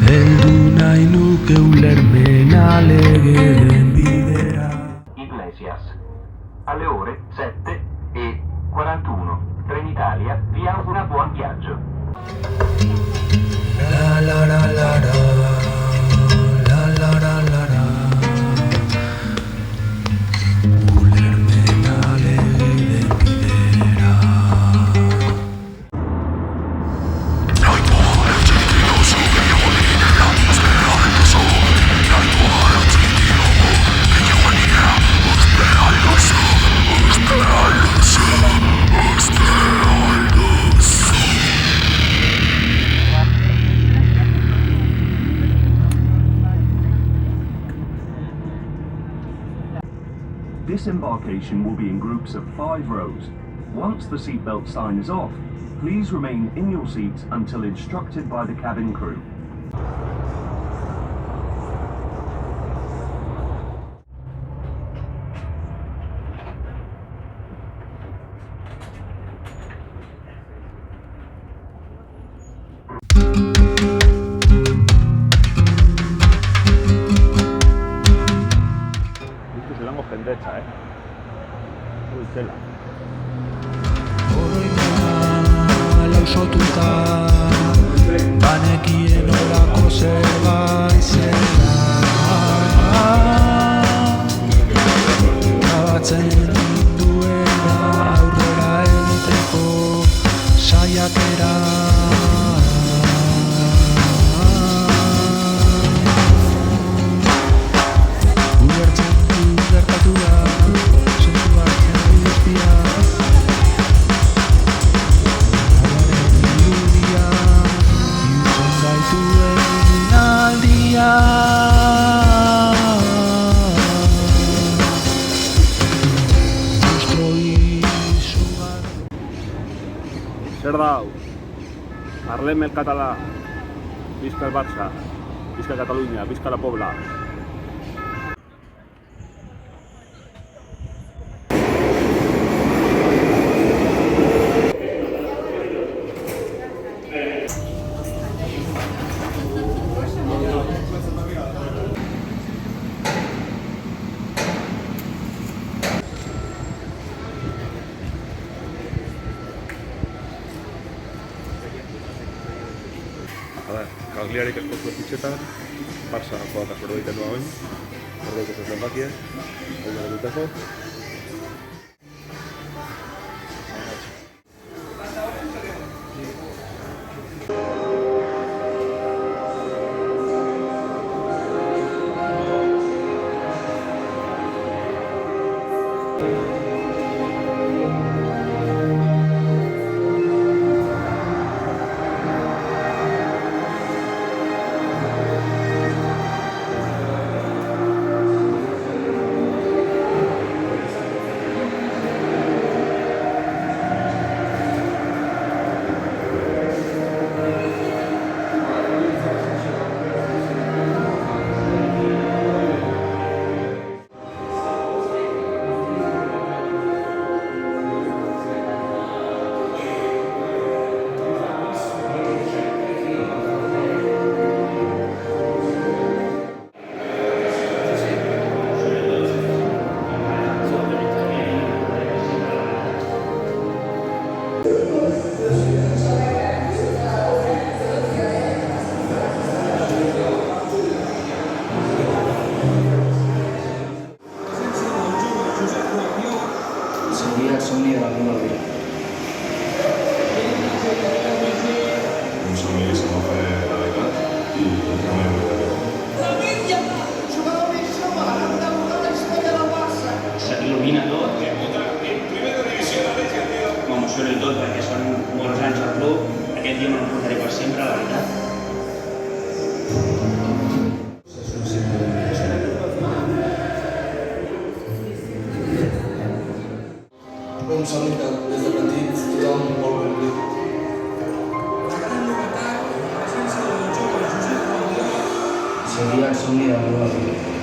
heldu nahi nuke ulermen alegeren bidera. Iglesias, alle ore 7:41. Trenitalia vi augura buon viaggio. La la la la la, la la la la la. Ulermen alegeren bidera. Disembarkation will be in groups of 5 rows. Once the seatbelt sign is off, please remain in your seats until instructed by the cabin crew. Zelango jendetza, Zela. Oroimean lausotuta banekien olako zerbait zela. Trabatzen duela aurrera egiteko saiakera. Zer da hau? Arlem el Català, visca el Barça, visca Catalunya, visca la Pobla. Cagliarik eskozu fitxetan, Barça joak azordo egiten doa oin, orduko zezen bakie, hau da duteko. Sería el sonido de la nueva vida. Un sonido que se coge la mitad y entramos en el Se il·lumina tot. Bueno, surt i tot, perquè són molts anys al club. Aquest dia me lo portaré per sempre, la veritat. Un salut des de petit, tothom molt complir. Seria el somni de la meva vida.